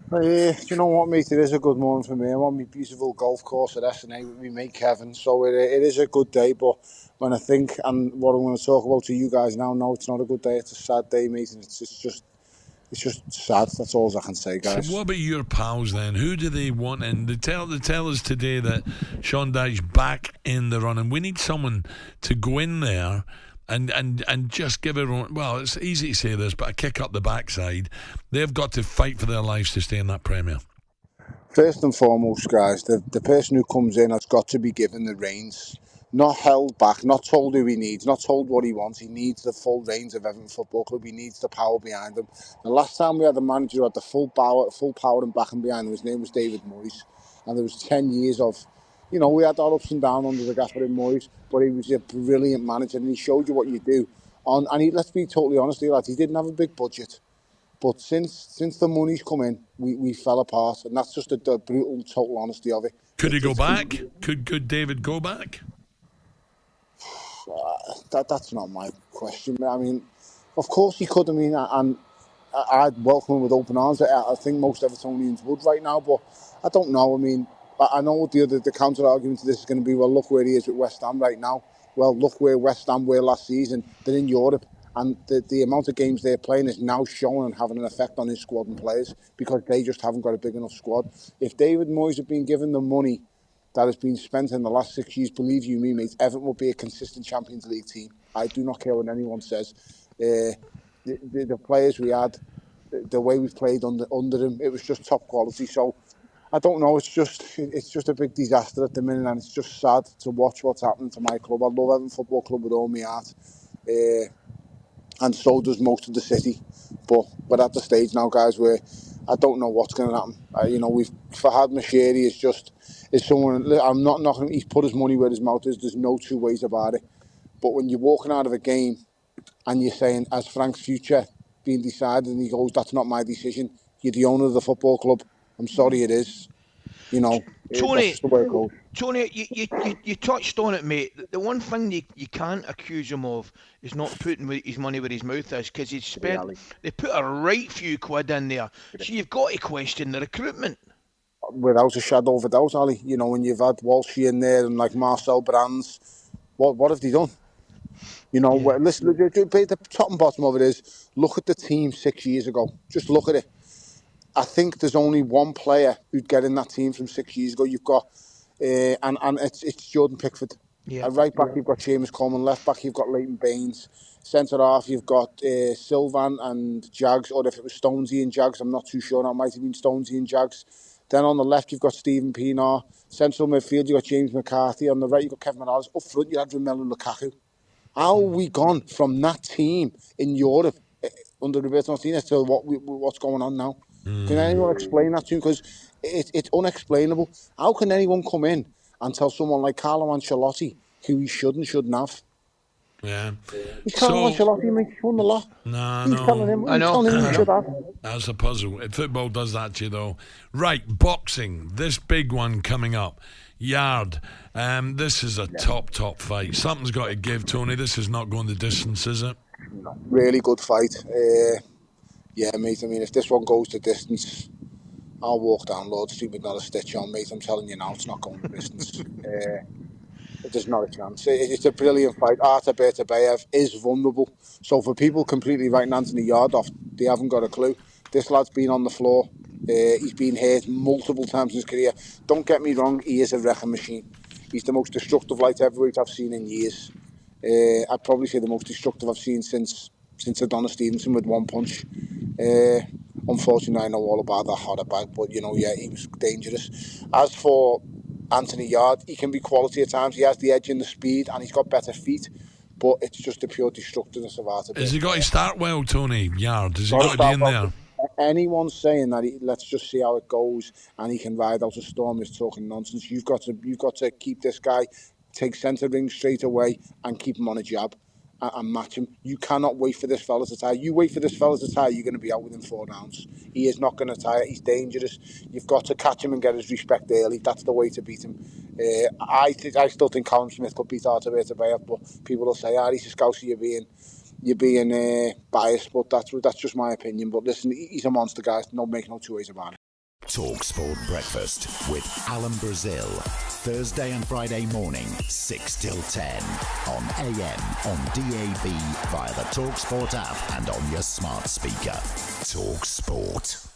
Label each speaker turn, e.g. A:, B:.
A: Do you know what, mate? It is a good morning for me. I'm on my beautiful golf course at S&A with my mate Kevin, so it is a good day. But when I think, and what I'm going to talk about to you guys now, no, it's not a good day. It's a sad day, mate, and it's just sad. That's all I can say, guys.
B: So what about your pals then? Who do they want in? They tell us today that Sean Dyche's back in the running. We need someone to go in there and just give everyone, well, it's easy to say this, but a kick up the backside. They've got to fight for their lives to stay in that Premier.
A: First and foremost, guys, the person who comes in has got to be given the reins. Not held back, not told who he needs, not told what he wants. He needs the full reins of Everton Football Club. He needs the power behind him. The last time we had a manager who had the full power and backing behind him, his name was David Moyes. And there was 10 years of, we had our ups and downs under the gaffer in Moyes, but he was a brilliant manager and he showed you what you do. Let's be totally honest here, lads, he didn't have a big budget. But since the money's come in, we fell apart. And that's just the brutal, total honesty of it.
B: Could he go back? Could David go back?
A: That's not my question. I mean, of course he could. I mean, and I'd welcome him with open arms. I think most Evertonians would right now, but I don't know. I mean, I know the counter argument to this is going to be, well, look where he is with West Ham right now. Well, look where West Ham were last season. They're in Europe, and the amount of games they're playing is now showing and having an effect on his squad and players because they just haven't got a big enough squad. If David Moyes had been given the money that has been spent in the last 6 years, believe you me, mate, Everton will be a consistent Champions League team. I do not care what anyone says. The players we had, the way we've played under him, it was just top quality. So I don't know. It's just a big disaster at the minute, and it's just sad to watch what's happening to my club. I love Everton Football Club with all my heart, and so does most of the city. But we're at the stage now, guys, where I don't know what's going to happen. We've Fahad Moshiri is someone. I'm not knocking. He's put his money where his mouth is. There's no two ways about it. But when you're walking out of a game and you're saying, "As Frank's future being decided," and he goes, "That's not my decision. You're the owner of the football club. I'm sorry, it is."
C: Tony,
A: that's just the way it goes.
C: Tony, you touched on it, mate. The one thing you can't accuse him of is not putting his money where his mouth is, because they put a right few quid in there. So you've got to question the recruitment.
A: Without a shadow of a doubt, Ali. When you've had Walshy in there and like Marcel Brands, what have they done? Listen, the top and bottom of it is, look at the team 6 years ago. Just look at it. I think there's only one player who'd get in that team from 6 years ago. You've got, and it's Jordan Pickford.
C: Yeah.
A: At right back, you've got James Coleman. Left back, you've got Leighton Baines. Centre half, you've got Sylvan and Jags, or if it was Stonesy and Jags, I'm not too sure. That might have been Stonesy and Jags. Then on the left, you've got Stephen Pienaar. Central midfield, you've got James McCarthy. On the right, you've got Kevin Morales. Up front, you had Romelu Lukaku. How have we gone from that team in Europe under Roberto Martinez to what's going on now? Can anyone explain that to you? Because it's unexplainable. How can anyone come in and tell someone like Carlo Ancelotti who he shouldn't have?
B: Yeah.
A: He's Carlo Ancelotti, mate. He's won the lot.
B: He's
A: telling him he should have.
B: That's a puzzle. Football does that to you, though. Right, boxing. This big one coming up. Yard. This is a top fight. Something's got to give, Tony. This is not going the distance, is it?
A: Really good fight. Yeah, mate. I mean, if this one goes the distance, I'll walk down Lord Street with not a stitch on, mate. I'm telling you now, it's not going the distance. There's not a chance. It's a brilliant fight. Artur Beterbiev is vulnerable. So for people completely writing Anthony Yard off, they haven't got a clue. This lad's been on the floor. He's been hurt multiple times in his career. Don't get me wrong, he is a wrecking machine. He's the most destructive light heavyweight I've seen in years. I'd probably say the most destructive I've seen since Adonis Stevenson with one punch. Unfortunately, I know all about that horror bag, but he was dangerous. As for Anthony Yard, he can be quality at times. He has the edge and the speed, and he's got better feet. But it's just the pure destructiveness of Artur.
B: Has he got to start well, Tony Yard? Has he got to be in there?
A: Anyone saying that let's just see how it goes and he can ride out a storm is talking nonsense. You've got to keep this guy, take centre ring straight away and keep him on a jab and match him. You cannot wait for this fella to tire. You wait for this fella to tire, you're going to be out within 4 rounds. He is not going to tire. He's dangerous. You've got to catch him and get his respect early. That's the way to beat him. I still think Callum Smith could beat Artur Beterbiev, but people will say, he's a Scouser, you're being biased, but that's just my opinion. But listen, he's a monster, guys. Make no two ways about it.
D: talkSPORT Breakfast with Alan Brazil. Thursday and Friday morning, 6 till 10. On AM, on DAB, via the talkSPORT app and on your smart speaker. talkSPORT.